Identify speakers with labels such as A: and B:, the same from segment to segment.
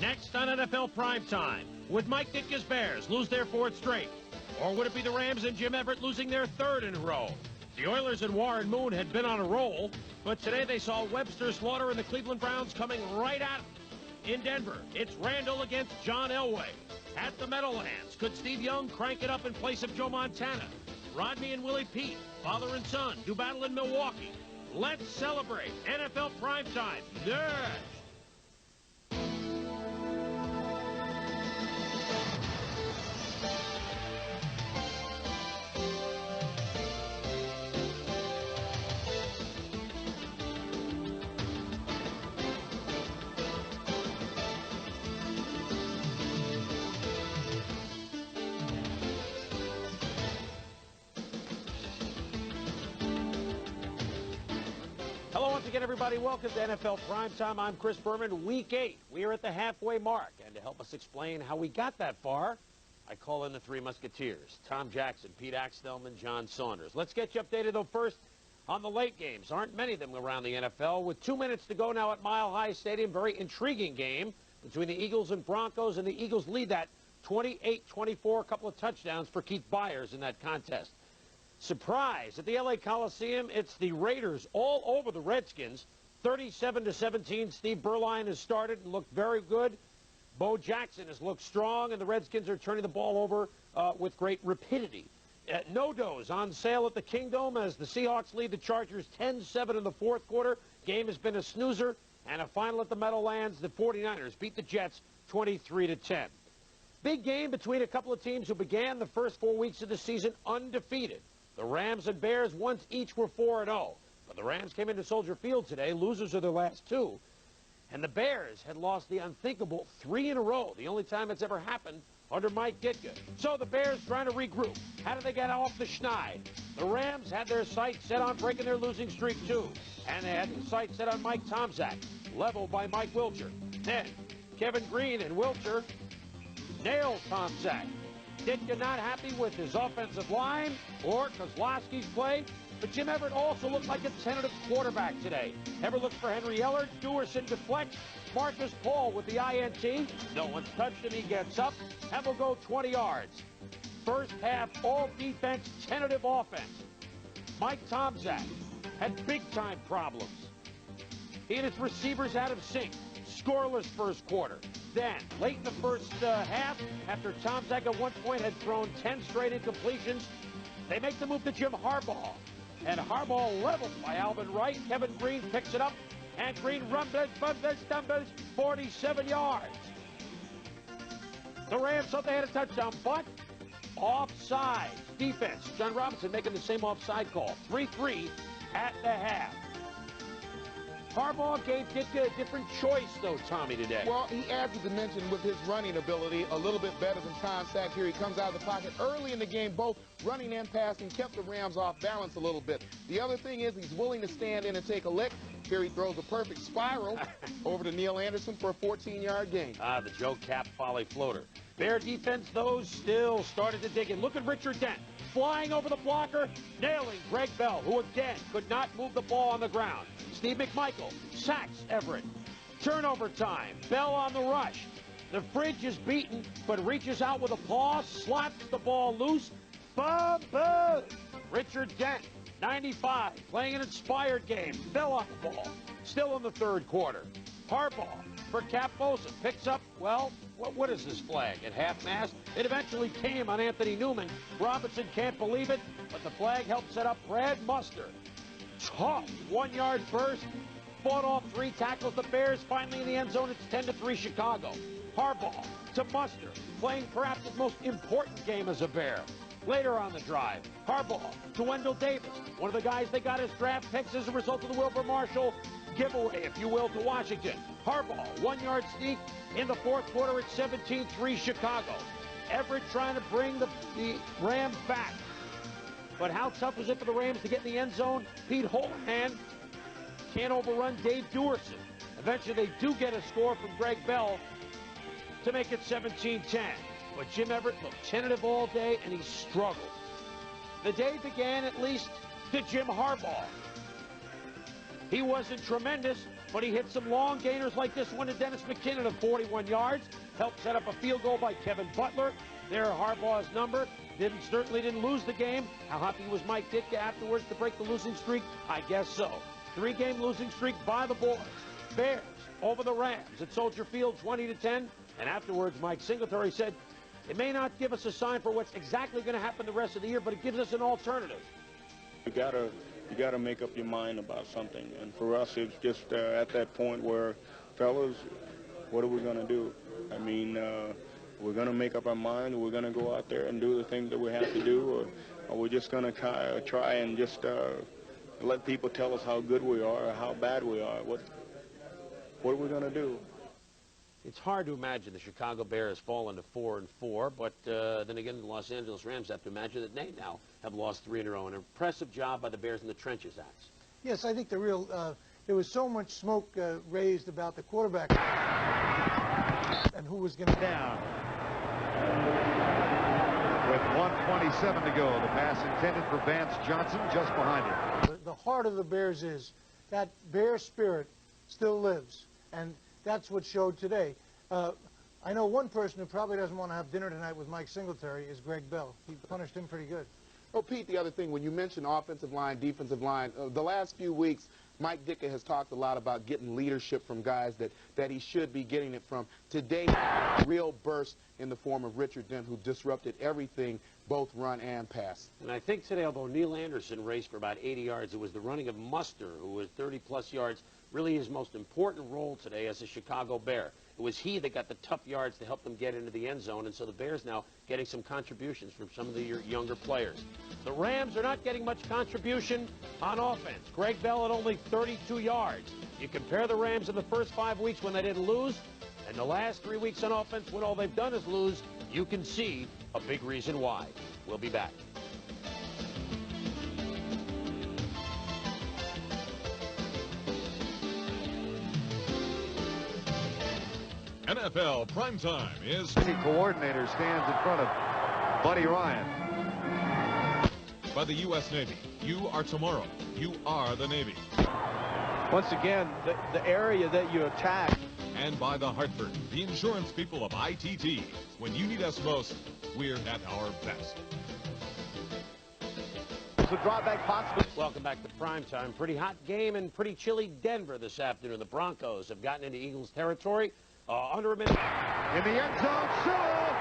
A: Next on NFL Primetime, would Mike Ditka's Bears lose their fourth straight? Or would it be the Rams and Jim Everett losing their third in a row? The Oilers and Warren Moon had been on a roll, but today they saw Webster Slaughter and the Cleveland Browns coming right at them. In Denver, it's Randall against John Elway. At the Meadowlands, could Steve Young crank it up in place of Joe Montana? Rodney and Willie Pete, father and son, do battle in Milwaukee. Let's celebrate NFL Primetime next. Hello once again, everybody. Welcome to NFL Primetime. I'm Chris Berman. Week 8. We are at the halfway mark. And to help us explain how we got that far, I call in the three Musketeers. Tom Jackson, Pete Axthelm, and John Saunders. Let's get you updated, though, first on the late games. Aren't many of them around the NFL. With 2 minutes to go now at Mile High Stadium, very intriguing game between the Eagles and Broncos. And the Eagles lead that 28-24, a couple of touchdowns for Keith Byers in that contest. Surprise at the L.A. Coliseum, it's the Raiders all over the Redskins, 37-17. Steve Berline has started and looked very good. Bo Jackson has looked strong, and the Redskins are turning the ball over with great rapidity. No-dos on sale at the Kingdome as the Seahawks lead the Chargers 10-7 in the fourth quarter. Game has been a snoozer, and a final at the Meadowlands. The 49ers beat the Jets 23-10. Big game between a couple of teams who began the first 4 weeks of the season undefeated. The Rams and Bears once each were 4-0, but the Rams came into Soldier Field today, losers of their last two, and the Bears had lost the unthinkable 3 in a row, the only time it's ever happened under Mike Ditka. So the Bears trying to regroup. How do they get off the schneid? The Rams had their sights set on breaking their losing streak too, and they had their sights set on Mike Tomczak, leveled by Mike Wilcher. Then Kevin Green and Wilcher nailed Tomczak. Ditka not happy with his offensive line or Kozlowski's play, but Jim Everett also looked like a tentative quarterback today. Everett looks for Henry Ellard, Dewerson deflects, Marcus Paul with the INT. No one's touched him, he gets up, and will go 20 yards. First half, all defense, tentative offense. Mike Tomczak had big-time problems. He and his receivers out of sync. Scoreless first quarter. Then, late in the first half, after Tomczak at one point had thrown 10 straight incompletions, they make the move to Jim Harbaugh. And Harbaugh leveled by Alvin Wright. Kevin Green picks it up, and Green rumbles, stumbles, 47 yards. The Rams thought they had a touchdown, but offside. Defense. John Robinson making the same offside call. 3-3 at the half. Harbaugh gave Ditka a different choice, though, Tommy, today.
B: Well, he adds a dimension with his running ability, a little bit better than Tomczak. Here he comes out of the pocket. Early in the game, both running and passing kept the Rams off balance a little bit. The other thing is he's willing to stand in and take a lick. Here he throws a perfect spiral over to Neil Anderson for a 14-yard gain.
A: The Joe Cap volley floater. Bear defense, though, still started to dig in. Look at Richard Dent. Flying over the blocker, nailing Greg Bell, who again could not move the ball on the ground. Steve McMichael sacks Everett. Turnover time. Bell on the rush. The fridge is beaten, but reaches out with a paw, slaps the ball loose. Bum. Richard Dent, 95, playing an inspired game. Fell off the ball. Still in the third quarter. Harbaugh for Cap Bosa picks up, well, what is this flag? At half-mast? It eventually came on Anthony Newman. Robinson can't believe it, but the flag helped set up Brad Muster. Tough 1-yard burst. Fought off 3 tackles. The Bears finally in the end zone. It's 10-3 Chicago. Harbaugh to Muster, playing perhaps his most important game as a Bear. Later on the drive, Harbaugh to Wendell Davis, one of the guys they got as draft picks as a result of the Wilbur Marshall giveaway, if you will, to Washington. Harbaugh, 1-yard sneak in the fourth quarter at 17-3 Chicago. Everett trying to bring the Rams back. But how tough was it for the Rams to get in the end zone? Pete Holohan can't overrun Dave Dewerson. Eventually they do get a score from Greg Bell to make it 17-10. But Jim Everett looked tentative all day, and he struggled. The day began, at least, to Jim Harbaugh. He wasn't tremendous, but he hit some long gainers like this one to Dennis McKinnon of 41 yards. Helped set up a field goal by Kevin Butler. There, Harbaugh's number. Certainly didn't lose the game. How happy was Mike Ditka afterwards to break the losing streak? I guess so. 3-game losing streak by the boys. Bears over the Rams at Soldier Field, 20-10. And afterwards, Mike Singletary said, it may not give us a sign for what's exactly going to happen the rest of the year, but it gives us an alternative.
C: You gotta make up your mind about something. And for us, it's just at that point where, fellas, what are we going to do? I mean, we're going to make up our mind. We're going to go out there and do the things that we have to do, or we're just going to try and just let people tell us how good we are or how bad we are. What are we going to do?
A: It's hard to imagine the Chicago Bears falling to 4-4, but then again, the Los Angeles Rams have to imagine that they now have lost 3 in a row. An impressive job by the Bears in the trenches, Axe.
D: Yes, I think there was so much smoke raised about the quarterback and who was going to
E: down. With 1:27 to go, the pass intended for Vance Johnson just behind him.
D: The heart of the Bears is that Bear spirit still lives, and that's what showed today. I know one person who probably doesn't want to have dinner tonight with Mike Singletary is Greg Bell. He punished him pretty good.
B: Oh, Pete, the other thing, when you mentioned offensive line, defensive line, the last few weeks, Mike Ditka has talked a lot about getting leadership from guys that he should be getting it from. Today, real burst in the form of Richard Dent, who disrupted everything, both run and pass.
A: And I think today, although Neil Anderson raced for about 80 yards, it was the running of Muster, who was 30-plus yards, really his most important role today as a Chicago Bear. It was he that got the tough yards to help them get into the end zone, and so the Bears now getting some contributions from some of the younger players. The Rams are not getting much contribution on offense. Greg Bell at only 32 yards. You compare the Rams in the first 5 weeks when they didn't lose, and the last 3 weeks on offense when all they've done is lose, you can see a big reason why. We'll be back.
F: NFL Primetime is...
E: The coordinator stands in front of Buddy Ryan.
F: By the U.S. Navy. You are tomorrow. You are the Navy.
G: Once again, the area that you attack.
F: And by the Hartford, the insurance people of ITT. When you need us most, we're at our best.
G: The drawback possible.
A: Welcome back to Primetime. Pretty hot game in pretty chilly Denver this afternoon. The Broncos have gotten into Eagles territory. Under a minute.
E: In the end zone, Sewell.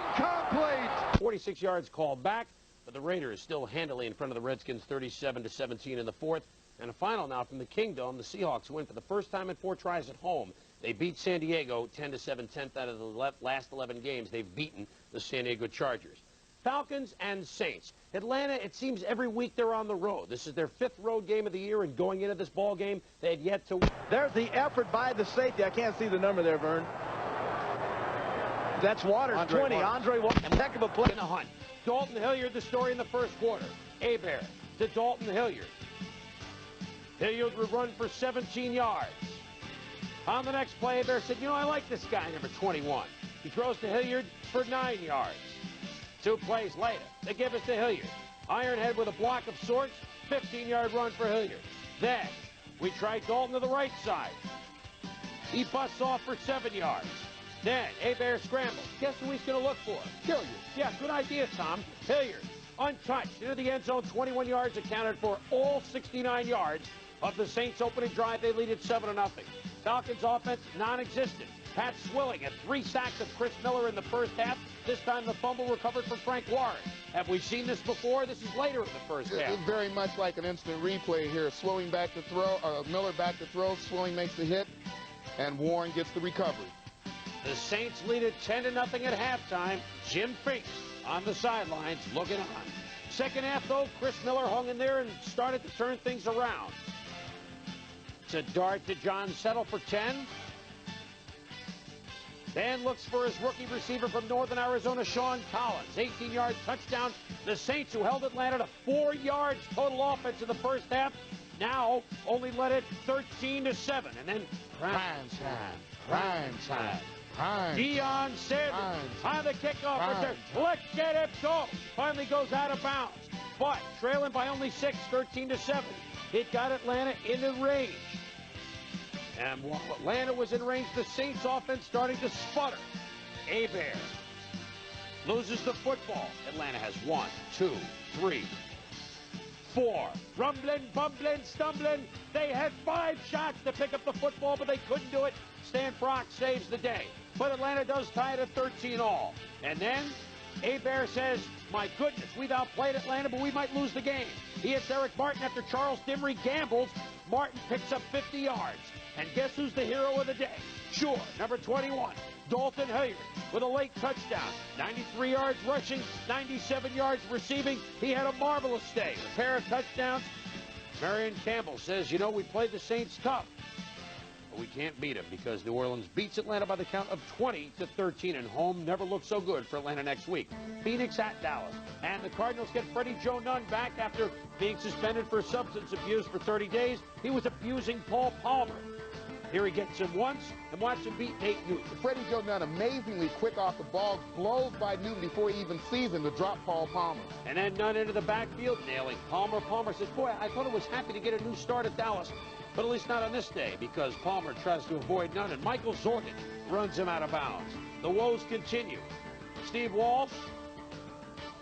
E: Incomplete.
A: 46 yards called back, but the Raiders still handily in front of the Redskins, 37-17 in the fourth. And a final now from the Kingdom. The Seahawks win for the first time in 4 tries at home. They beat San Diego 10-7, 10th out of the last 11 games. They've beaten the San Diego Chargers. Falcons and Saints. Atlanta, it seems every week they're on the road. This is their 5th road game of the year, and going into this ball game, they had yet to win.
G: There's the effort by the safety. I can't see the number there, Vern. That's Waters,
E: Andre
G: 20.
E: Waters.
G: Andre Waters, a heck of a play.
A: In the hunt. Dalton Hilliard, the story in the first quarter. Hebert to Dalton Hilliard. Hilliard would run for 17 yards. On the next play, Hebert said, you know, I like this guy, number 21. He throws to Hilliard for 9 yards. 2 plays later, they give it to Hilliard. Ironhead with a block of sorts, 15-yard run for Hilliard. Then, we try Dalton to the right side. He busts off for 7 yards. Then, Hebert scrambles. Guess who he's going to look for? Hilliard. Yeah, good idea, Tom. Hilliard, untouched, into the end zone, 21 yards, accounted for all 69 yards of the Saints' opening drive. They lead it 7-0. Falcons offense, non-existent. Pat Swilling had 3 sacks of Chris Miller in the first half. This time the fumble recovered from Frank Warren. Have we seen this before? This is later in the first half.
B: It's very much like an instant replay here. Swilling back to throw, Miller back to throw. Swilling makes the hit, and Warren gets the recovery.
A: The Saints lead it 10-0 at halftime. Jim Finks on the sidelines looking on. Second half, though, Chris Miller hung in there and started to turn things around. It's a dart to John Settle for 10. Dan looks for his rookie receiver from Northern Arizona, Sean Collins. 18-yard touchdown. The Saints, who held Atlanta to 4 yards total offense in the first half, now only led it 13-7. And then prime time. Deion Sanders on the kickoff return. Let's get it go. Finally goes out of bounds. But trailing by only 6, 13-7. It got Atlanta in the range. And while Atlanta was in range, the Saints offense starting to sputter. Hebert loses the football. Atlanta has 1, 2, 3, 4. Rumbling, bumbling, stumbling. They had 5 shots to pick up the football, but they couldn't do it. Stan Brock saves the day. But Atlanta does tie it at 13 all. And then Hebert says, my goodness, we've outplayed Atlanta, but we might lose the game. He hits Eric Martin after Charles Dimry gambles. Martin picks up 50 yards. And guess who's the hero of the day? Sure, number 21, Dalton Hilliard, with a late touchdown. 93 yards rushing, 97 yards receiving. He had a marvelous day. A pair of touchdowns. Marion Campbell says, you know, we played the Saints tough, but we can't beat them because New Orleans beats Atlanta by the count of 20-13, and home never looks so good for Atlanta next week. Phoenix at Dallas, and the Cardinals get Freddie Joe Nunn back after being suspended for substance abuse for 30 days. He was abusing Paul Palmer. Here he gets him once, and watch him beat Nate Newton.
B: Freddie Joe Nunn amazingly quick off the ball, blows by Newton before he even sees him to drop Paul Palmer.
A: And then Nunn into the backfield, nailing Palmer. Palmer says, boy, I thought I was happy to get a new start at Dallas, but at least not on this day, because Palmer tries to avoid Nunn, and Michael Zornick runs him out of bounds. The woes continue. Steve Walsh,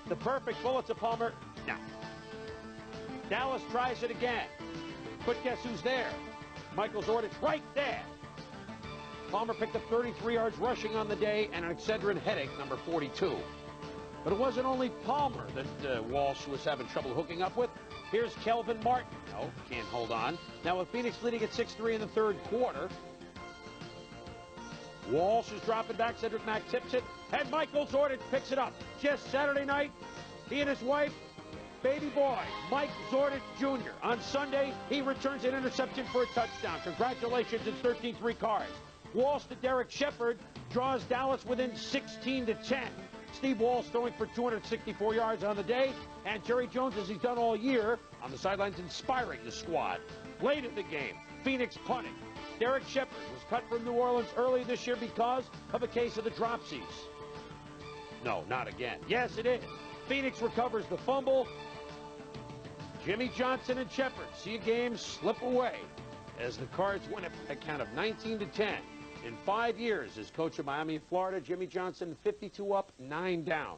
A: the perfect bullet to Palmer. No. Dallas tries it again, but guess who's there? Michael Zornick right there. Palmer picked up 33 yards rushing on the day and an Excedrin headache, number 42. But it wasn't only Palmer that Walsh was having trouble hooking up with. Here's Kelvin Martin. No, can't hold on. Now with Phoenix leading at 6-3 in the third quarter, Walsh is dropping back. Cedric Mack tips it, and Michael Zornick picks it up. Just Saturday night, he and his wife, baby boy, Mike Zornick Jr. On Sunday, he returns an interception for a touchdown. Congratulations, it's 13-3 Cards. Walsh to Derek Shepard draws Dallas within 16-10. Steve Walsh throwing for 264 yards on the day, and Jerry Jones, as he's done all year, on the sidelines inspiring the squad. Late in the game, Phoenix punting. Derek Shepard was cut from New Orleans early this year because of a case of the dropsies. No, not again. Yes, it is. Phoenix recovers the fumble. Jimmy Johnson and Shepard see a game slip away as the Cards win it by a count of 19-10. In 5 years as coach of Miami and Florida, Jimmy Johnson 52 up, 9 down.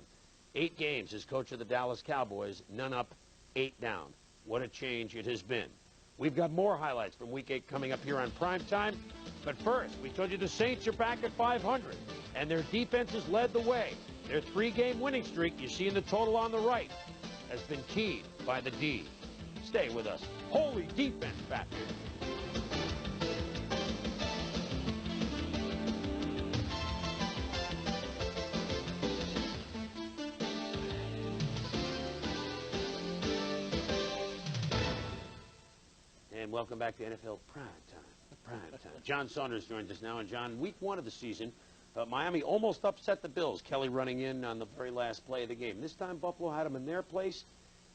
A: 8 games as coach of the Dallas Cowboys, none up, 8 down. What a change it has been. We've got more highlights from Week 8 coming up here on Primetime. But first, we told you the Saints are back at 500, and their defense has led the way. Their 3-game winning streak, you see in the total on the right, has been keyed by the D. Stay with us. Holy defense back here. And welcome back to NFL Primetime. John Saunders joins us now. And John, week 1 of the season, Miami almost upset the Bills. Kelly running in on the very last play of the game. This time Buffalo had them in their place,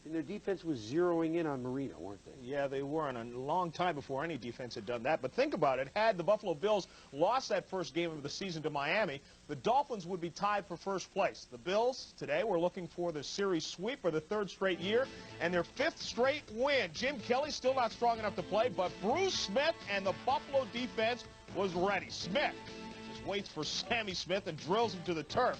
A: and their defense was zeroing in on Marino, weren't they?
G: Yeah, they were, and a long time before any defense had done that. But think about it. Had the Buffalo Bills lost that first game of the season to Miami, the Dolphins would be tied for first place. The Bills today were looking for the series sweep for the 3rd straight year and their 5th straight win. Jim Kelly still not strong enough to play, but Bruce Smith and the Buffalo defense was ready. Smith just waits for Sammy Smith and drills him to the turf.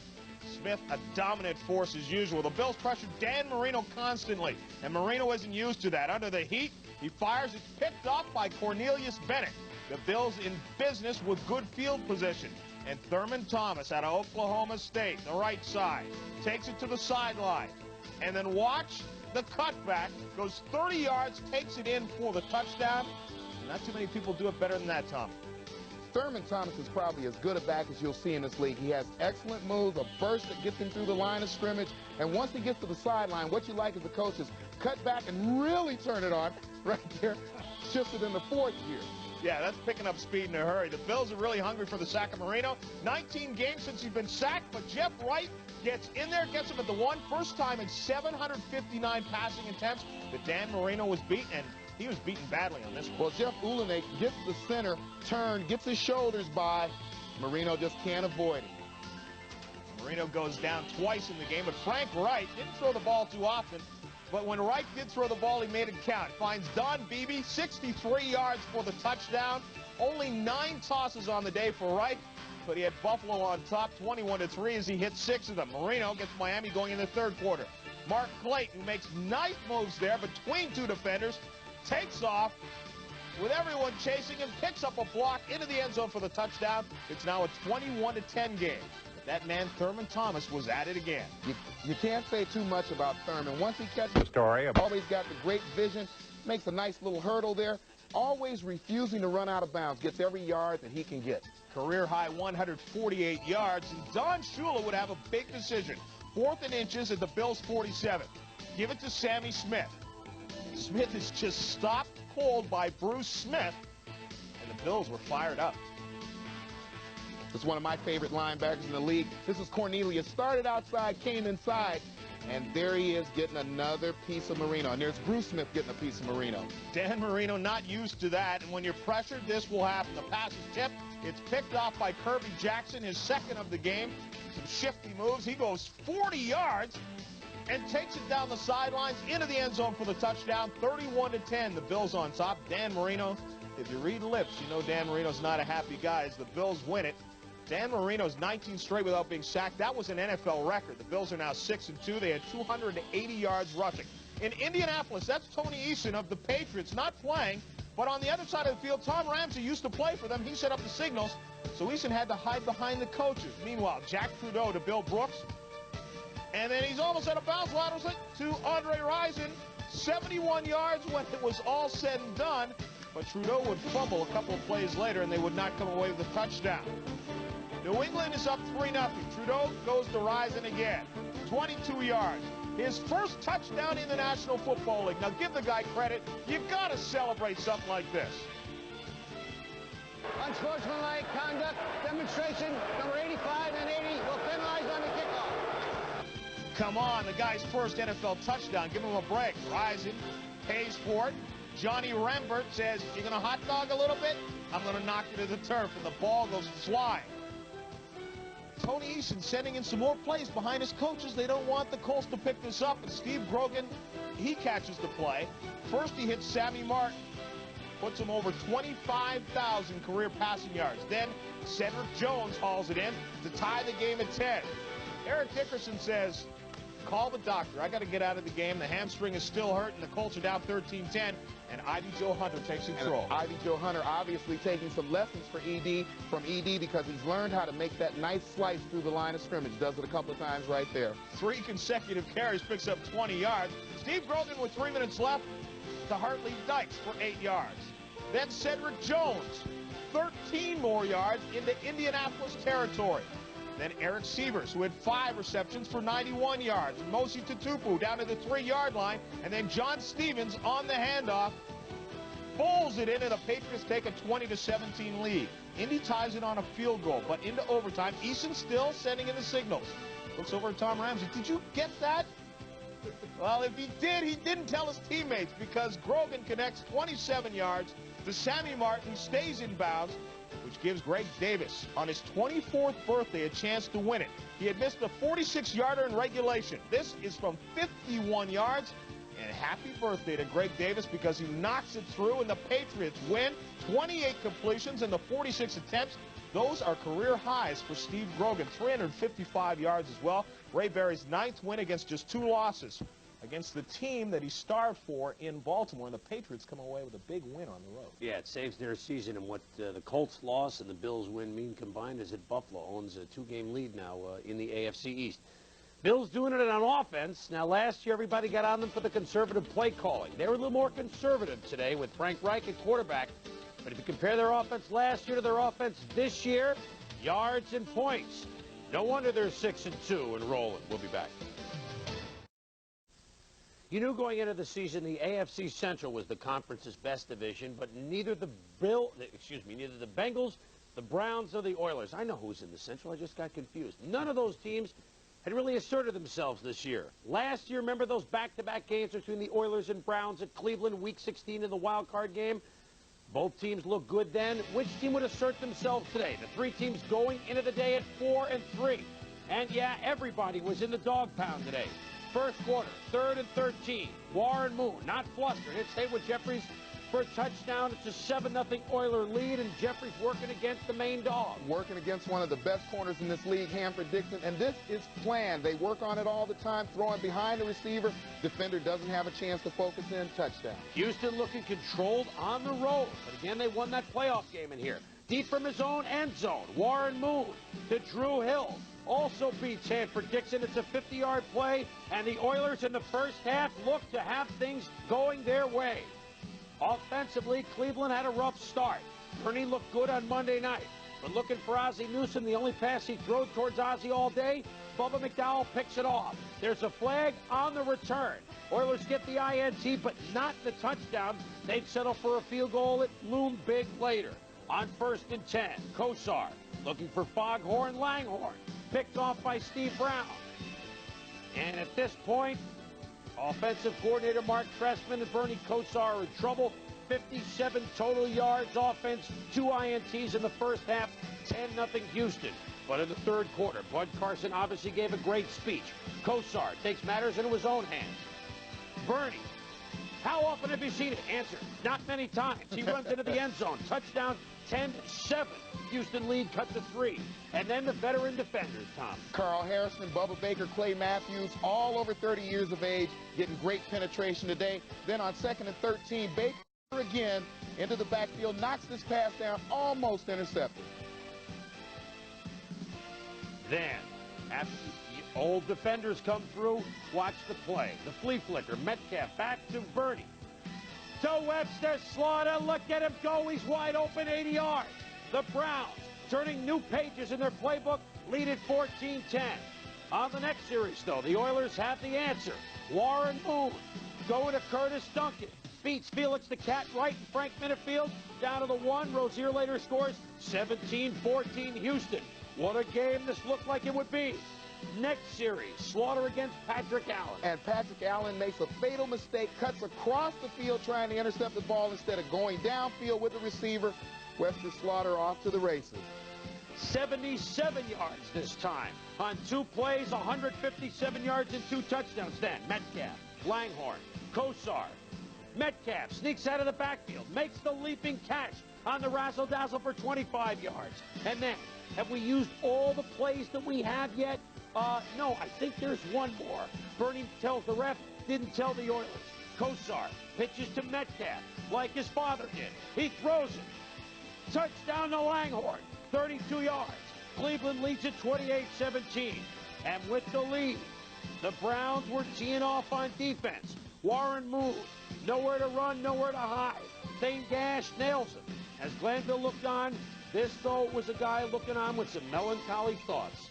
G: Smith, a dominant force as usual. The Bills pressured Dan Marino constantly, and Marino isn't used to that. Under the heat, he fires. It's picked off by Cornelius Bennett. The Bills in business with good field position. And Thurman Thomas out of Oklahoma State, the right side, takes it to the sideline. And then watch the cutback, goes 30 yards, takes it in for the touchdown. Not too many people do it better than that, Tom.
B: Thurman Thomas is probably as good a back as you'll see in this league. He has excellent moves, a burst that gets him through the line of scrimmage, and once he gets to the sideline, what you like as a coach is cut back and really turn it on right there, shifted in the 4th gear.
G: Yeah, that's picking up speed in a hurry. The Bills are really hungry for the sack of Marino. 19 games since he's been sacked, but Jeff Wright gets in there, gets him at the 1. First time in 759 passing attempts that Dan Marino was beaten, and he was beaten badly on this one.
B: Well, Jeff Ulenek gets the center, turn, gets his shoulders by. Marino just can't avoid it.
G: Marino goes down twice in the game, but Frank Wright didn't throw the ball too often. but when Wright did throw the ball, he made it count. Finds Don Beebe, 63 yards for the touchdown. Only 9 tosses on the day for Wright, but he had Buffalo on top, 21-3 as he hit 6 of them. Marino gets Miami going in the third quarter. Mark Clayton makes nice moves there between 2 defenders, takes off with everyone chasing him, picks up a block into the end zone for the touchdown. It's now a 21-10 game. But that man, Thurman Thomas, was at it again.
B: You can't say too much about Thurman. Once he catches the story, always got the great vision, makes a nice little hurdle there, always refusing to run out of bounds, gets every yard that he can get.
G: Career high 148 yards, and Don Shula would have a big decision. 4th and inches at the Bills' 47. Give it to Sammy Smith. Smith is just stopped cold by Bruce Smith, and the Bills were fired up.
B: This is one of my favorite linebackers in the league. This is Cornelius. Started outside, came inside, and there he is getting another piece of Marino. And there's Bruce Smith getting a piece of Marino.
G: Dan Marino not used to that, and when you're pressured, this will happen. The pass is tipped. It's picked off by Kirby Jackson, his second of the game. Some shifty moves. He goes 40 yards and takes it down the sidelines into the end zone for the touchdown. 31-10, the Bills on top. Dan Marino, if you read lips, you know Dan Marino's not a happy guy as the Bills win it. Dan Marino's 19 straight without being sacked. That was an NFL record. The Bills are now 6-2. They had 280 yards rushing. In Indianapolis, that's Tony Eason of the Patriots not playing. But on the other side of the field, Tom Ramsey used to play for them. He set up the signals, so Eason had to hide behind the coaches. Meanwhile, Jack Trudeau to Bill Brooks. And then he's almost out of bounds. Laterals it to Andre Rison. 71 yards when it was all said and done. But Trudeau would fumble a couple of plays later, and they would not come away with a touchdown. New England is up 3-0. Trudeau goes to Rison again. 22 yards. His first touchdown in the National Football League. Now, give the guy credit. You've got to celebrate something like this.
H: Unsportsmanlike conduct demonstration number 85 and 80 will penalize on the kickoff.
G: Come on, the guy's first NFL touchdown. Give him a break. Rison pays for it. Johnny Rembert says, "You're going to hot dog a little bit? I'm going to knock you to the turf," and the ball goes flying. Tony Eason sending in some more plays behind his coaches. They don't want the Colts to pick this up, and Steve Grogan, he catches the play. First he hits Sammy Martin, puts him over 25,000 career passing yards. Then Cedric Jones hauls it in to tie the game at 10. Eric Dickerson says, "Call the doctor. I got to get out of the game. The hamstring is still hurt, and the Colts are down 13-10. And Ivy Joe Hunter takes control.
B: And Ivy Joe Hunter obviously taking some lessons from ED because he's learned how to make that nice slice through the line of scrimmage. Does it a couple of times right there.
G: 3 consecutive carries, picks up 20 yards. Steve Grogan with 3 minutes left to Hartley Dykes for 8 yards. Then Cedric Jones, 13 more yards into Indianapolis territory. Then Eric Sievers, who had 5 receptions for 91 yards. Mosi Tutupu down to the 3-yard line. And then John Stevens on the handoff. Bowls it in, and the Patriots take a 20-17 lead. Indy ties it on a field goal, but into overtime. Eason still sending in the signals. Looks over at Tom Ramsey. Did you get that? Well, if he did, he didn't tell his teammates because Grogan connects 27 yards to Sammy Martin, who stays in bounds, which gives Greg Davis, on his 24th birthday, a chance to win it. He had missed a 46-yarder in regulation. This is from 51 yards. And happy birthday to Greg Davis because he knocks it through, and the Patriots win. 28 completions in the 46 attempts. Those are career highs for Steve Grogan. 355 yards as well. Ray Berry's 9th win against just 2 losses against the team that he starved for in Baltimore, and the Patriots come away with a big win on the road.
A: Yeah, it saves their season, and what the Colts loss and the Bills win mean combined is that Buffalo owns a 2-game lead now in the AFC East. Bills doing it on offense. Now, last year, everybody got on them for the conservative play calling. They were a little more conservative today with Frank Reich at quarterback. But if you compare their offense last year to their offense this year, yards and points. No wonder they're 6-2 and rolling. We'll be back. You knew going into the season the AFC Central was the conference's best division, but neither the Bengals, the Browns, or the Oilers. I know who's in the Central. I just got confused. None of those teams had really asserted themselves this year. Last year, remember those back-to-back games between the Oilers and Browns at Cleveland, Week 16 in the wild card game? Both teams looked good then. Which team would assert themselves today? The 3 teams going into the day at 4-3. And yeah, everybody was in the dog pound today. First quarter, 3rd and 13. Warren Moon, not flustered, hits Haywood Jeffries for a touchdown. It's a 7-0 Oiler lead, and Jeffries working against the main dog.
B: Working against one of the best corners in this league, Hanford Dixon, and this is planned. They work on it all the time, throwing behind the receiver. Defender doesn't have a chance to focus in. Touchdown.
A: Houston looking controlled on the road, but again, they won that playoff game in here. Deep from his own end zone, Warren Moon to Drew Hill. Also beats Hanford Dixon. It's a 50-yard play, and the Oilers in the first half look to have things going their way. Offensively, Cleveland had a rough start. Bernie looked good on Monday night, but looking for Ozzie Newsome, the only pass he threw towards Ozzie all day, Bubba McDowell picks it off. There's a flag on the return. Oilers get the INT, but not the touchdown. They'd settle for a field goal that loomed big later. On 1st and 10, Kosar looking for Foghorn Langhorn. Picked off by Steve Brown. And at this point, offensive coordinator Mark Trestman and Bernie Kosar are in trouble. 57 total yards offense, 2 INTs in the first half, 10-0 Houston. But in the third quarter, Bud Carson obviously gave a great speech. Kosar takes matters into his own hands. Bernie, how often have you seen it? Answer, not many times. He runs into the end zone. Touchdown, 10-7. Houston lead cut to 3. And then the veteran defenders, Tom.
B: Carl Harrison, Bubba Baker, Clay Matthews, all over 30 years of age, getting great penetration today. Then on 2nd and 13, Baker again into the backfield, knocks this pass down, almost intercepted. Then,
A: after the old defenders come through, watch the play. The flea flicker, Metcalf back to Bernie. To Webster, Slaughter, look at him go, he's wide open, 80 yards. The Browns, turning new pages in their playbook, lead at 14-10. On the next series, though, the Oilers have the answer. Warren Moon going to Curtis Duncan. Beats Felix the Cat Wright and Frank Minifield. Down to the 1. Rozier later scores 17-14 Houston. What a game this looked like it would be. Next series, Slaughter against Patrick Allen.
B: And Patrick Allen makes a fatal mistake, cuts across the field trying to intercept the ball instead of going downfield with the receiver. Webster Slaughter off to the races.
A: 77 yards this time. On 2 plays, 157 yards and 2 touchdowns then. Metcalf, Langhorn, Kosar. Metcalf sneaks out of the backfield, makes the leaping catch on the razzle-dazzle for 25 yards. And then, have we used all the plays that we have yet? No, I think there's one more. Bernie tells the ref, didn't tell the Oilers. Kosar pitches to Metcalf like his father did. He throws it. Touchdown to Langhorn, 32 yards. Cleveland leads at 28-17. And with the lead, the Browns were teeing off on defense. Warren Moon, nowhere to run, nowhere to hide. Thane Gash nails him. As Glanville looked on, this, though, was a guy looking on with some melancholy thoughts.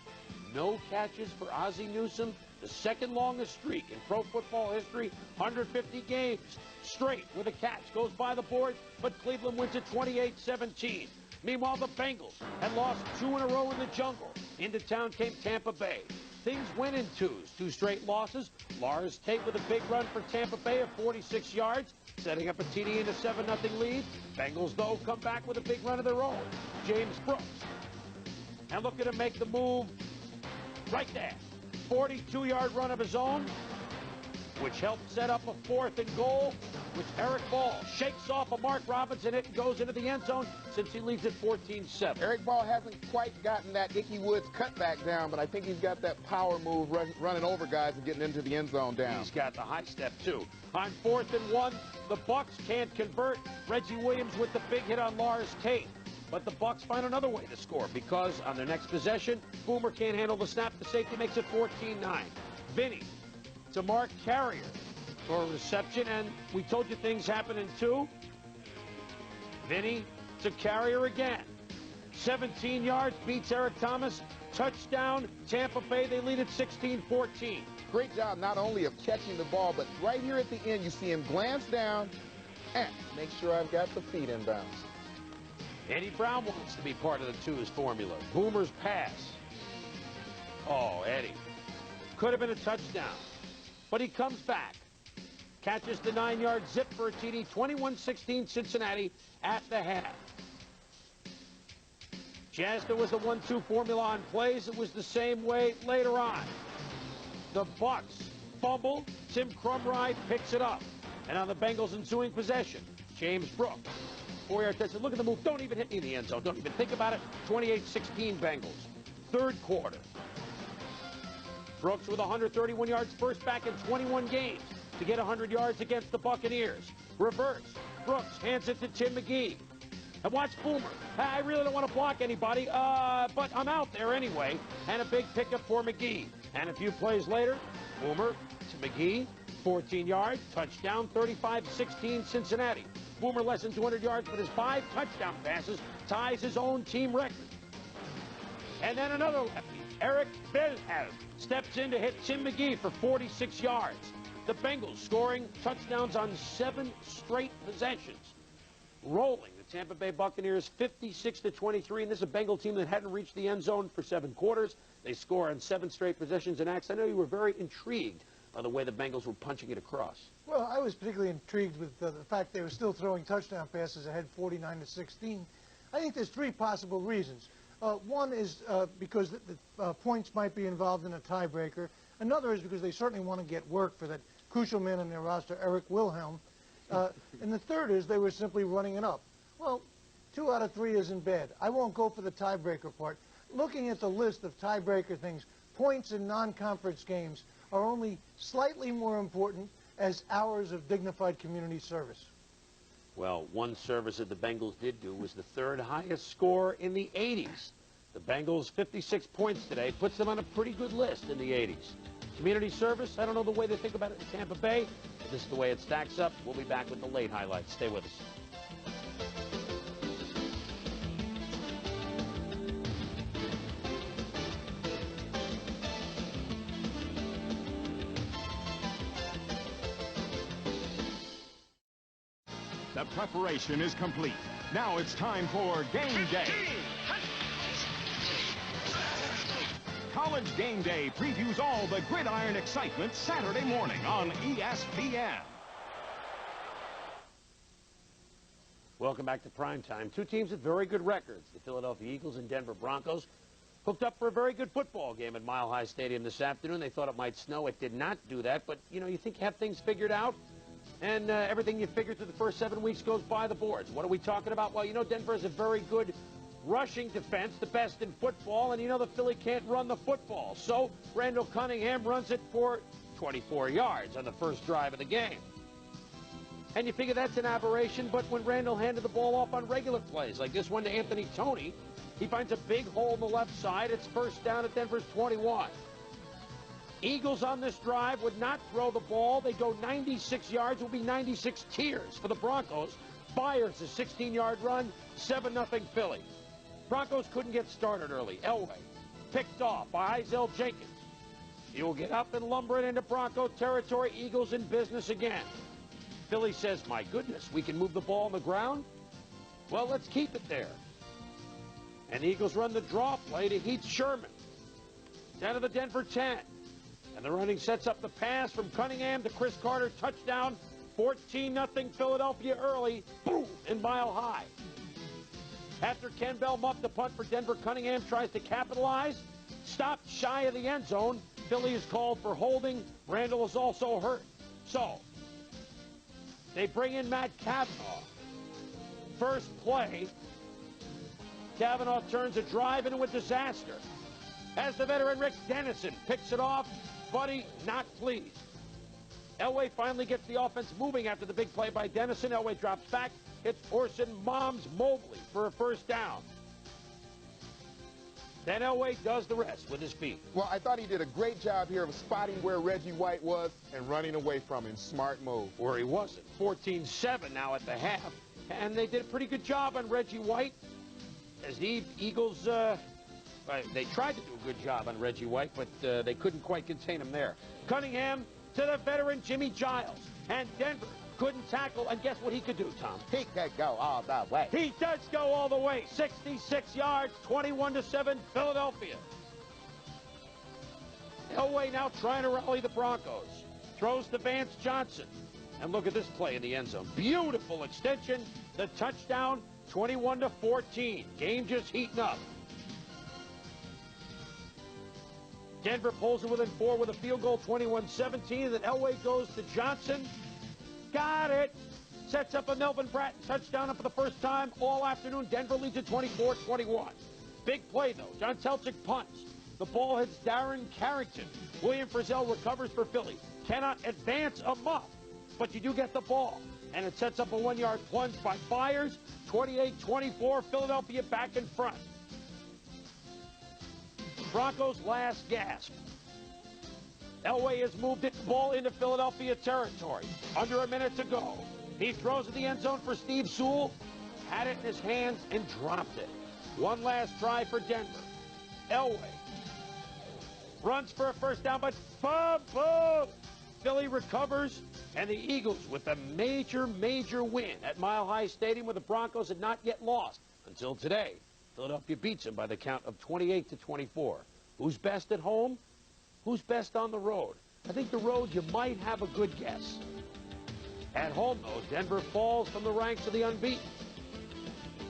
A: No catches for Ozzie Newsome, the second longest streak in pro football history, 150 games straight with a catch. Goes by the board, but Cleveland wins at 28-17. Meanwhile, the Bengals had lost 2 in a row in the jungle. Into town came Tampa Bay. Things went in 2s, 2 straight losses. Lars Tate with a big run for Tampa Bay of 46 yards, setting up a TD in a 7-0 lead. Bengals, though, come back with a big run of their own. James Brooks. And look at him make the move right there. 42-yard run of his own, which helped set up a 4th and goal, which Eric Ball shakes off a Mark Robinson. It goes into the end zone since he leads at 14-7.
B: Eric Ball hasn't quite gotten that Ickey Woods cutback down, but I think he's got that power move running over guys and getting into the end zone down.
A: He's got the high step, too. On 4th and 1, the Bucks can't convert. Reggie Williams with the big hit on Lars Tate. But the Bucks find another way to score because on their next possession, Boomer can't handle the snap. The safety makes it 14-9. Vinny to Mark Carrier for a reception, and we told you things happen in 2. Vinny to Carrier again. 17 yards, beats Eric Thomas. Touchdown, Tampa Bay. They lead at 16-14.
B: Great job not only of catching the ball, but right here at the end, you see him glance down and make sure I've got the feet in bounds.
A: Eddie Brown wants to be part of the 2's formula. Boomer's pass. Oh, Eddie. Could have been a touchdown. But he comes back. Catches the 9-yard zip for a TD. 21-16 Cincinnati at the half. Jasper was the 1-2 formula on plays. It was the same way later on. The Bucks Fumble. Tim Crumrye picks it up. And on the Bengals' ensuing possession, James Brooks. 4-yard touchdown. Look at the move. Don't even hit me in the end zone. Don't even think about it. 28-16 Bengals. Third quarter. Brooks with 131 yards, first back in 21 games to get 100 yards against the Buccaneers. Reverse. Brooks hands it to Tim McGee. And watch Boomer. I really don't want to block anybody, but I'm out there anyway. And a big pickup for McGee. And a few plays later, Boomer to McGee, 14 yards, touchdown, 35-16 Cincinnati. Boomer less than 200 yards, but his 5 touchdown passes ties his own team record. And then another lefty, Eric Wilhelm, steps in to hit Tim McGee for 46 yards. The Bengals scoring touchdowns on 7 straight possessions, rolling the Tampa Bay Buccaneers 56-23. And this is a Bengal team that hadn't reached the end zone for 7 quarters. They score on 7 straight possessions. And Axe, I know you were very intrigued by the way the Bengals were punching it across.
D: Well, I was particularly intrigued with the fact they were still throwing touchdown passes ahead 49-16. I think there's 3 possible reasons. One is because the points might be involved in a tiebreaker. Another is because they certainly want to get work for that crucial man in their roster, Eric Wilhelm. And the third is they were simply running it up. Well, 2 out of 3 isn't bad. I won't go for the tiebreaker part. Looking at the list of tiebreaker things, points in non-conference games are only slightly more important as hours of dignified community service.
A: Well, one service that the Bengals did do was the 3rd highest score in the 80s. The Bengals' 56 points today puts them on a pretty good list in the 80s. Community service, I don't know the way they think about it in Tampa Bay, but this is the way it stacks up. We'll be back with the late highlights. Stay with us.
F: The preparation is complete. Now it's time for Game Day. College Game Day previews all the gridiron excitement Saturday morning on ESPN.
A: Welcome back to Primetime. 2 teams with very good records. The Philadelphia Eagles and Denver Broncos hooked up for a very good football game at Mile High Stadium this afternoon. They thought it might snow. It did not do that. But, you know, you think you have things figured out, and everything you figured through the first 7 weeks goes by the boards. What are we talking about? Well, you know, Denver has a very good rushing defense, the best in football, and you know the Philly can't run the football. So Randall Cunningham runs it for 24 yards on the first drive of the game. And you figure that's an aberration, but when Randall handed the ball off on regular plays, like this one to Anthony Toney, he finds a big hole in the left side. It's first down at Denver's 21. Eagles on this drive would not throw the ball. They go 96 yards, will be 96 tears for the Broncos. Fires a 16-yard run, 7-0 Philly. Broncos couldn't get started early. Elway picked off by Izell Jenkins. He will get up and lumber it into Bronco territory. Eagles in business again. Philly says, my goodness, we can move the ball on the ground? Well, let's keep it there. And the Eagles run the draw play to Heath Sherman. Down to the Denver 10. And the running sets up the pass from Cunningham to Chris Carter. Touchdown, 14-0 Philadelphia early. Boom, in Mile High. After Ken Bell muffed the punt for Denver, Cunningham tries to capitalize. Stopped shy of the end zone. Philly is called for holding. Randall is also hurt. So, they bring in Matt Cavanaugh. First play, Cavanaugh turns a drive into a disaster. As the veteran Rick Dennison picks it off, Buddy not pleased. Elway finally gets the offense moving after the big play by Dennison. Elway drops back, hits Orson Moms Mobley for a first down. Then Elway does the rest with his feet.
B: Well, I thought he did a great job here of spotting where Reggie White was and running away from him. Smart move.
A: Where he wasn't. 14-7 now at the half. And they did a pretty good job on Reggie White. As the Eagles, they tried to do a good job on Reggie White, but they couldn't quite contain him there. Cunningham to the veteran Jimmy Giles. And Denver couldn't tackle, and guess what he could do, Tom?
B: He could go all the way.
A: He does go all the way. 66 yards, 21-7, Philadelphia. Elway now trying to rally the Broncos. Throws to Vance Johnson. And look at this play in the end zone. Beautiful extension. The touchdown, 21-14. Game just heating up. Denver pulls it within 4 with a field goal, 21-17. Then Elway goes to Johnson. Got it. Sets up a Melvin Bratton touchdown for the first time all afternoon. Denver leads at 24-21. Big play, though. John Telchik punts. The ball hits Darren Carrington. William Frizzell recovers for Philly. Cannot advance a muff, but you do get the ball. And it sets up a 1-yard plunge by Byers. 28-24, Philadelphia back in front. Broncos' last gasp. Elway has moved the ball into Philadelphia territory. Under a minute to go. He throws at the end zone for Steve Sewell. Had it in his hands and dropped it. One last try for Denver. Elway runs for a first down, but fumble. Philly recovers, and the Eagles with a major, major win at Mile High Stadium, where the Broncos had not yet lost until today. Philadelphia beats them by the count of 28-24. Who's best at home? Who's best on the road? I think the road, you might have a good guess. At home, though, Denver falls from the ranks of the unbeaten.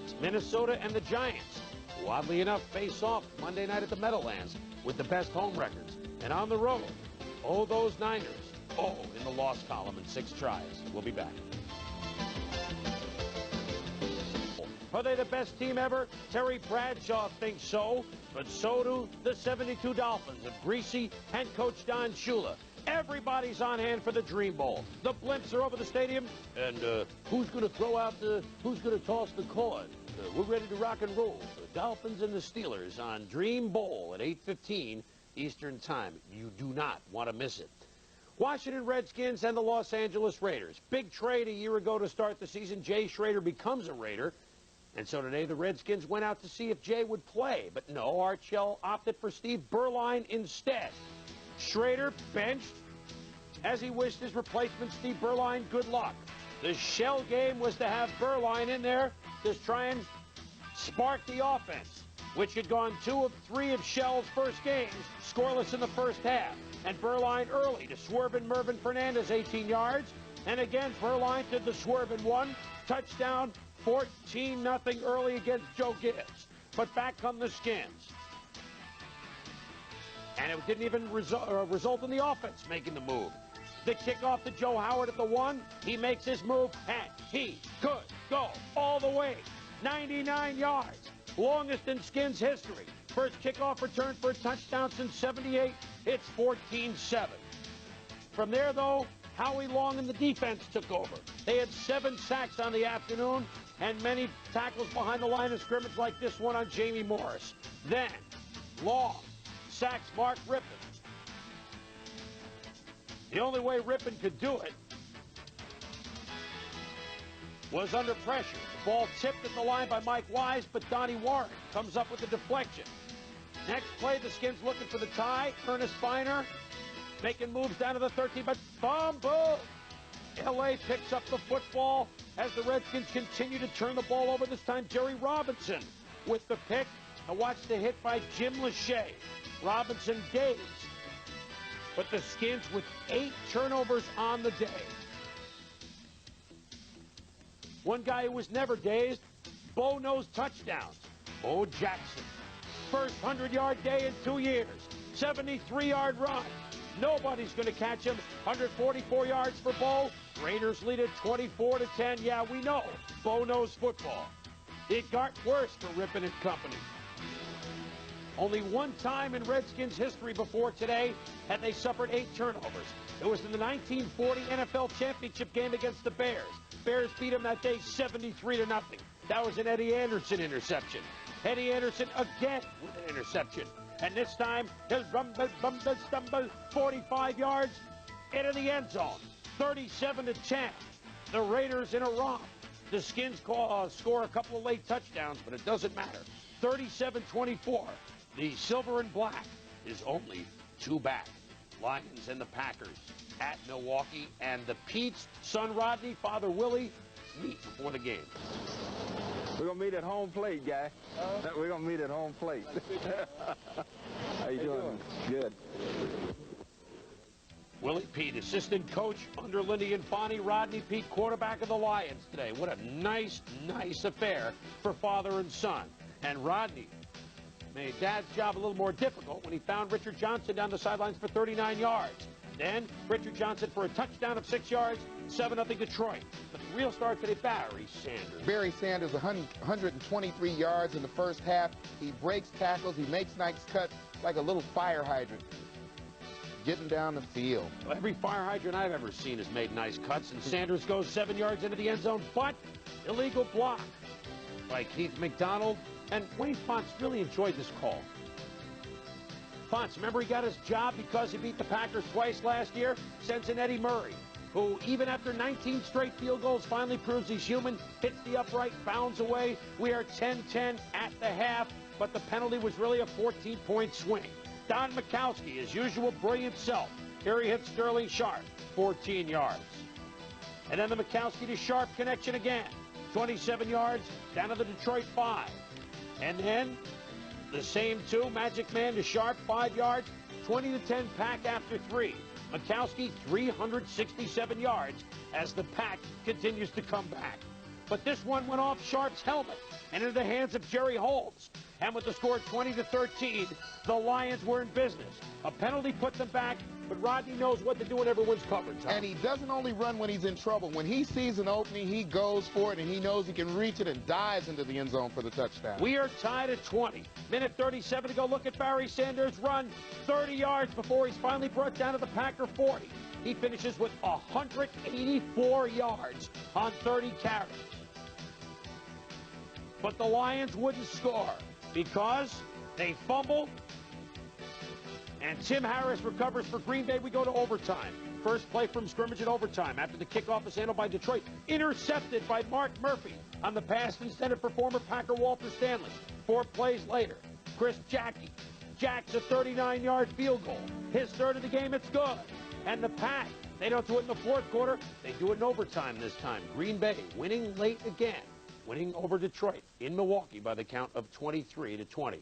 A: It's Minnesota and the Giants, who oddly enough face off Monday night at the Meadowlands with the best home records. And on the road, oh, those Niners. Oh, in the loss column in 6 tries. We'll be back. Are they the best team ever? Terry Bradshaw thinks so, but so do the 72 Dolphins of Greasy and Coach Don Shula. Everybody's on hand for the Dream Bowl. The blimps are over the stadium, and who's going to who's going to toss the coin? We're ready to rock and roll. The Dolphins and the Steelers on Dream Bowl at 8:15 Eastern Time. You do not want to miss it. Washington Redskins and the Los Angeles Raiders. Big trade a year ago to start the season. Jay Schrader becomes a Raider. And so today the Redskins went out to see if Jay would play. But no, Art Shell opted for Steve Berline instead. Schrader benched as he wished his replacement, Steve Berline, good luck. The Shell game was to have Berline in there to try and spark the offense, which had gone 2 of 3 of Shell's first games, scoreless in the first half. And Berline early to swerving Mervin Fernandez 18 yards. And again, Berline did the swerving one. Touchdown, 14-0 early against Joe Gibbs. But back come the Skins. And it didn't even result in the offense making the move. The kickoff to Joe Howard at the 1. He makes his move, and he could go all the way. 99 yards. Longest in Skins history. First kickoff return for a touchdown since 78. It's 14-7. From there, though, Howie Long and the defense took over. They had 7 sacks on the afternoon and many tackles behind the line of scrimmage like this one on Jamie Morris. Then, Long sacks Mark Rippon. The only way Rippon could do it was under pressure. The ball tipped at the line by Mike Wise, but Donnie Warren comes up with the deflection. Next play, the Skins looking for the tie. Ernest Finer making moves down to the 13, but fumble. L.A. picks up the football as the Redskins continue to turn the ball over. This time, Jerry Robinson with the pick. And watch the hit by Jim Lachey. Robinson dazed. But the Skins with 8 turnovers on the day. One guy who was never dazed, Bo knows touchdowns. Bo Jackson. First 100-yard day in 2 years. 73-yard run. Nobody's going to catch him. 144 yards for Bo. Raiders lead it 24-10. Yeah, we know. Bo knows football. It got worse for Rippon and company. Only one time in Redskins history before today had they suffered 8 turnovers. It was in the 1940 NFL Championship game against the Bears. Bears beat them that day 73-0. That was an Eddie Anderson interception. Eddie Anderson again with an interception. And this time, he'll stumble, 45 yards into the end zone. 37-10. The Raiders in a romp. The Skins score a couple of late touchdowns, but it doesn't matter. 37-24. The silver and black is only 2 back. Lions and the Packers at Milwaukee. And the Pete's son Rodney, Father Willie, meet before the game.
I: We're going to meet at home plate, guy. We're going to meet at home plate. How you doing? Good.
A: Willie Pete, assistant coach under Lindy and Fonnie. Rodney Pete, quarterback of the Lions today. What a nice, nice affair for father and son. And Rodney made Dad's job a little more difficult when he found Richard Johnson down the sidelines for 39 yards. Then Richard Johnson for a touchdown of 6 yards, 7-0 Detroit. But the real star today, Barry Sanders.
B: Barry Sanders, 123 yards in the first half. He breaks tackles. He makes nice cuts like a little fire hydrant, getting down the field.
A: Well, every fire hydrant I've ever seen has made nice cuts, and Sanders goes 7 yards into the end zone, but illegal block by Keith McDonald. And Wayne Fonts really enjoyed this call. Fonts, remember he got his job because he beat the Packers twice last year? Cincinnati Murray, who even after 19 straight field goals finally proves he's human, hits the upright, bounds away. We are 10-10 at the half, but the penalty was really a 14-point swing. Don Mikowski, his usual brilliant self. Here he hits Sterling Sharp, 14 yards. And then the Mikowski to Sharp connection again. 27 yards, down to the Detroit 5. And then the same two, Magic Man to Sharp, 5 yards, 20-10 Pack after 3. Mikowski, 367 yards as the Pack continues to come back. But this one went off Sharp's helmet and into the hands of Jerry Holmes. And with the score 20-13, the Lions were in business. A penalty put them back, but Rodney knows what to do when everyone's covered, Tom.
B: And he doesn't only run when he's in trouble. When he sees an opening, he goes for it, and he knows he can reach it and dives into the end zone for the touchdown.
A: We are tied at 20. Minute 37 to go. Look at Barry Sanders run 30 yards before he's finally brought down to the Packer 40. He finishes with 184 yards on 30 carries. But the Lions wouldn't score because they fumble, and Tim Harris recovers for Green Bay. We go to overtime. First play from scrimmage in overtime after the kickoff is handled by Detroit. Intercepted by Mark Murphy on the pass intended for former Packer Walter Stanley. 4 plays later, Chris Jackie jacks a 39-yard field goal. His third of the game, it's good. And the Pack, they don't do it in the fourth quarter. They do it in overtime this time. Green Bay winning late again, winning over Detroit in Milwaukee by the count of 23-20.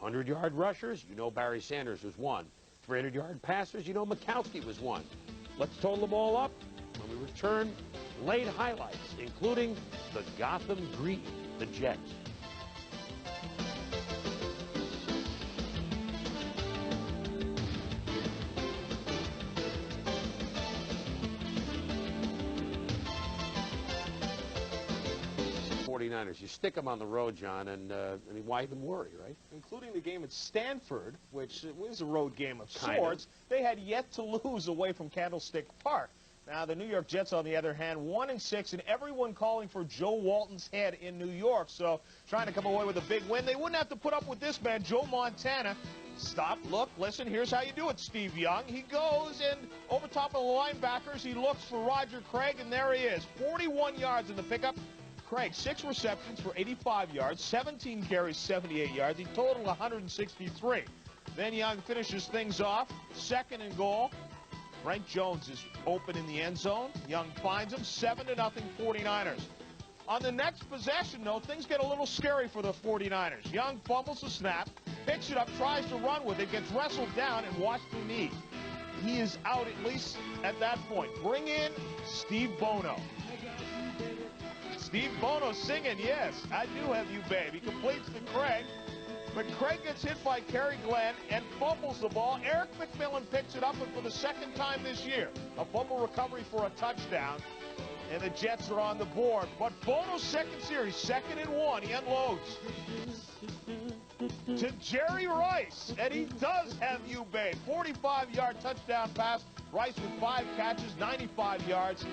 A: 100-yard rushers, you know Barry Sanders was one. 300-yard passers, you know Mikowski was one. Let's total them all up when we return. Late highlights, including the Gotham Green, the Jets. You stick them on the road, John, and I mean, why even worry, right?
G: Including the game at Stanford, which was a road game of sorts. They had yet to lose away from Candlestick Park. Now, the New York Jets, on the other hand, 1-6, and everyone calling for Joe Walton's head in New York. So, trying to come away with a big win. They wouldn't have to put up with this man, Joe Montana. Stop, look, listen, here's how you do it, Steve Young. He goes, and over top of the linebackers, he looks for Roger Craig, and there he is. 41 yards in the pickup. Craig, 6 receptions for 85 yards, 17 carries, 78 yards. He totaled 163. Then Young finishes things off, 2nd and goal. Frank Jones is open in the end zone. Young finds him, 7-0 49ers. On the next possession, though, things get a little scary for the 49ers. Young fumbles the snap, picks it up, tries to run with it, gets wrestled down and washed the knee. He is out at least at that point. Bring in Steve Bono. Steve Bono singing, yes, I do have you, babe. He completes the Craig, but Craig gets hit by Kerry Glenn and fumbles the ball. Eric McMillan picks it up, and for the 2nd time this year, a fumble recovery for a touchdown, and the Jets are on the board. But Bono's 2nd series, 2nd and 1, he unloads to Jerry Rice, and he does have you, babe. 45-yard touchdown pass. Rice with 5 catches, 95 yards.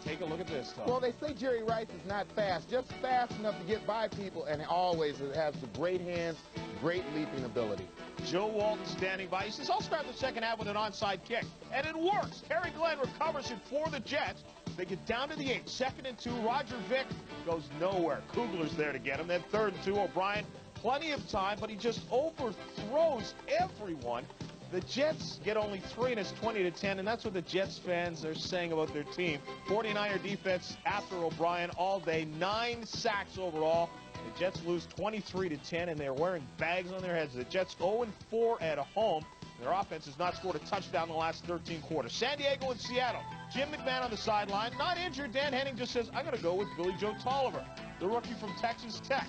G: Take a look at this, Tom.
B: Well, they say Jerry Rice is not fast, just fast enough to get by people, and always has the great hands, great leaping ability.
G: Joe Walton standing by. He says, I'll start the second half with an onside kick. And it works. Kerry Glenn recovers it for the Jets. They get down to the 8, 2nd and 2. Roger Vick goes nowhere. Kugler's there to get him. Then 3rd and 2. O'Brien, plenty of time, but he just overthrows everyone. The Jets get only 3, and it's 20-10, and that's what the Jets fans are saying about their team. 49er defense after O'Brien all day, 9 sacks overall. The Jets lose 23-10, and they're wearing bags on their heads. The Jets 0-4 at home. Their offense has not scored a touchdown in the last 13 quarters. San Diego and Seattle. Jim McMahon on the sideline, not injured. Dan Henning just says, I'm going to go with Billy Joe Tolliver, the rookie from Texas Tech.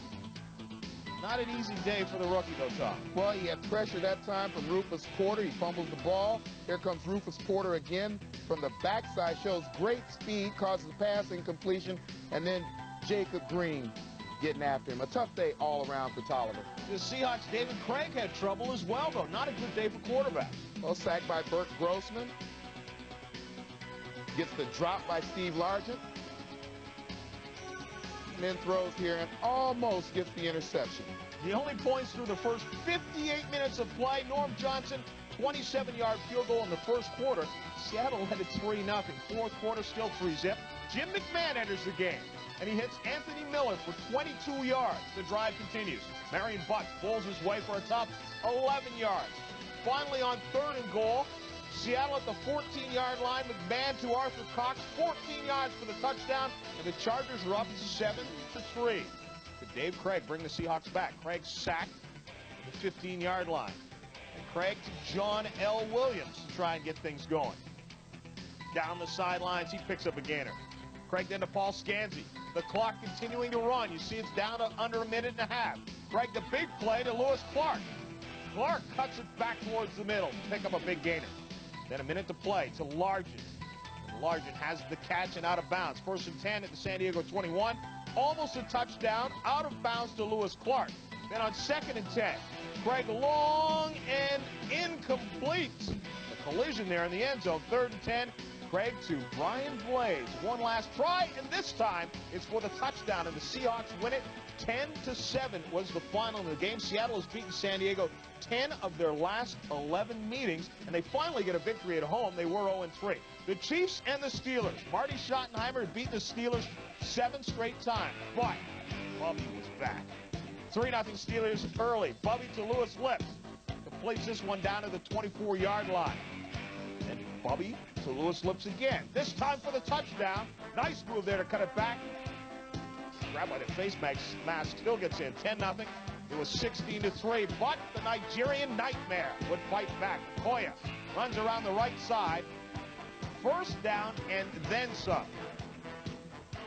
G: Not an easy day for the rookie, though, Tom.
B: Well, he had pressure that time from Rufus Porter. He fumbles the ball. Here comes Rufus Porter again from the backside. Shows great speed, causes a pass incompletion, and then Jacob Green getting after him. A tough day all around for Tolliver.
G: The Seahawks' David Craig had trouble as well, though. Not a good day for quarterback.
B: Well, sacked by Burt Grossman. Gets the drop by Steve Largent. And then throws here and almost gets the interception.
G: The only points through the first 58 minutes of play. Norm Johnson, 27-yard field goal in the first quarter. Seattle led it 3-0. Fourth quarter, still 3-zip. Jim McMahon enters the game, and he hits Anthony Miller for 22 yards. The drive continues. Marion Butt pulls his way for a tough 11 yards. Finally, on 3rd and goal, Seattle at the 14-yard line. McMahon to Arthur Cox, 14 yards for the touchdown, and the Chargers are up 7-3. Could Dave Craig bring the Seahawks back? Craig sacked at the 15-yard line. And Craig to John L. Williams to try and get things going. Down the sidelines, he picks up a gainer. Craig then to Paul Scanzi. The clock continuing to run. You see it's down to under a minute and a half. Craig the big play to Lewis Clark. Clark cuts it back towards the middle to pick up a big gainer. Then a minute to play to Largent. And Largent has the catch and out of bounds. 1st and 10 at the San Diego 21. Almost a touchdown. Out of bounds to Lewis Clark. Then on 2nd and 10, Craig long and incomplete. A collision there in the end zone. 3rd and 10. Craig to Brian Blaze. One last try, and this time it's for the touchdown, and the Seahawks win it. 10-7 was the final of the game. Seattle has beaten San Diego 10 of their last 11 meetings, and they finally get a victory at home. They were 0-3. The Chiefs and the Steelers. Marty Schottenheimer had beaten the Steelers 7 straight times, but Bubby was back. 3-0 Steelers early. Bubby to Lewis Lips. Completes this one down to the 24-yard line. And Bubby to Lewis Lips again. This time for the touchdown. Nice move there to cut it back. Grabbed by the face mask, still gets in. 10-0. It was 16-3, but the Nigerian Nightmare would fight back. Koya runs around the right side. 1st down and then some.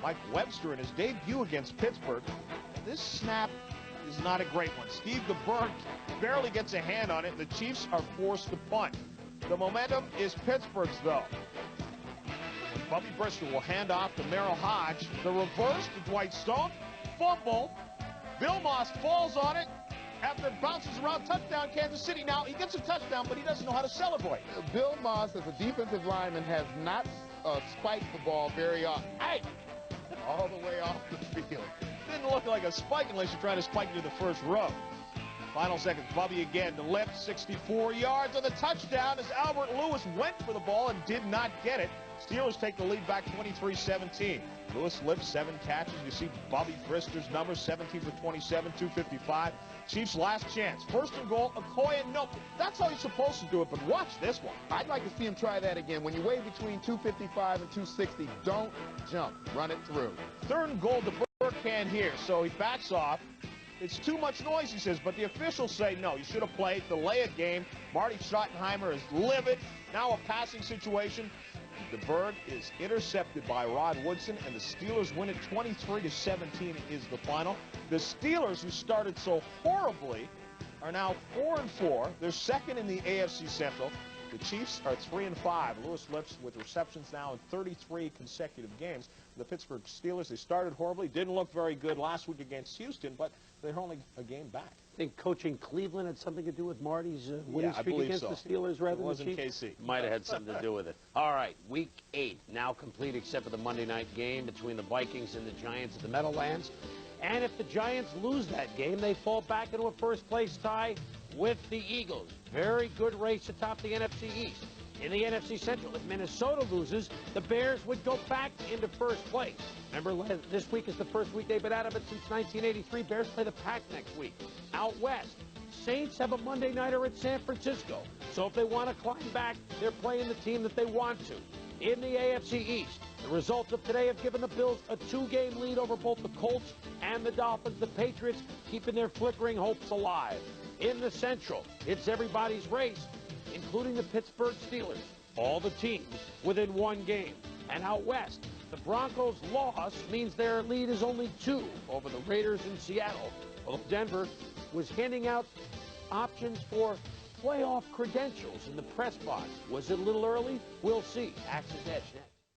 G: Mike Webster in his debut against Pittsburgh. This snap is not a great one. Steve DeBerg barely gets a hand on it, and the Chiefs are forced to punt. The momentum is Pittsburgh's, though. Bubby Bristol will hand off to Merrill Hodge. The reverse to Dwight Stone. Fumble. Bill Moss falls on it after it bounces around. Touchdown, Kansas City. Now, he gets a touchdown, but he doesn't know how to celebrate.
B: Bill Moss, as a defensive lineman, has not spiked the ball very often. Hey! All the way off the field.
G: Didn't look like a spike unless you're trying to spike near the first row. Final seconds, Bubby again to Lips, 64 yards on the touchdown as Albert Lewis went for the ball and did not get it. Steelers take the lead back 23-17. Lewis Lips, 7 catches. You see Bobby Brister's numbers, 17 for 27, 255. Chiefs last chance. 1st and goal, Okoye, no. That's how he's supposed to do it, but watch this one.
B: I'd like to see him try that again. When you weigh between 255 and 260, don't jump. Run it through.
G: 3rd and goal, DeBerg can't hear, so he backs off. It's too much noise, he says, but the officials say no. You should have played. Delay a game. Marty Schottenheimer is livid. Now a passing situation. DeBerg is intercepted by Rod Woodson, and the Steelers win it 23-17 is the final. The Steelers, who started so horribly, are now 4-4. They're 2nd in the AFC Central. The Chiefs are 3-5. Lewis Lips with receptions now in 33 consecutive games. The Pittsburgh Steelers, they started horribly, didn't look very good last week against Houston, but they're only a game back.
A: I think coaching Cleveland had something to do with Marty's winning streak against the Steelers rather than the Chiefs.
G: KC.
A: Might have had something to do with it. All right, Week 8 now complete except for the Monday night game between the Vikings and the Giants at the Meadowlands. And if the Giants lose that game, they fall back into a first-place tie with the Eagles. Very good race atop the NFC East. In the NFC Central, if Minnesota loses, the Bears would go back into first place. Remember, this week is the first week they've been out of it since 1983. Bears play the Pack next week. Out west, Saints have a Monday nighter at San Francisco. So if they want to climb back, they're playing the team that they want to. In the AFC East, the results of today have given the Bills a 2-game lead over both the Colts and the Dolphins. The Patriots keeping their flickering hopes alive. In the Central, it's everybody's race, including the Pittsburgh Steelers. All the teams within 1 game. And out west, The Broncos' loss means their lead is only 2 over the Raiders in Seattle, although Denver was handing out options for playoff credentials in the press box. Was it a little early? We'll see. Axe's Edge next.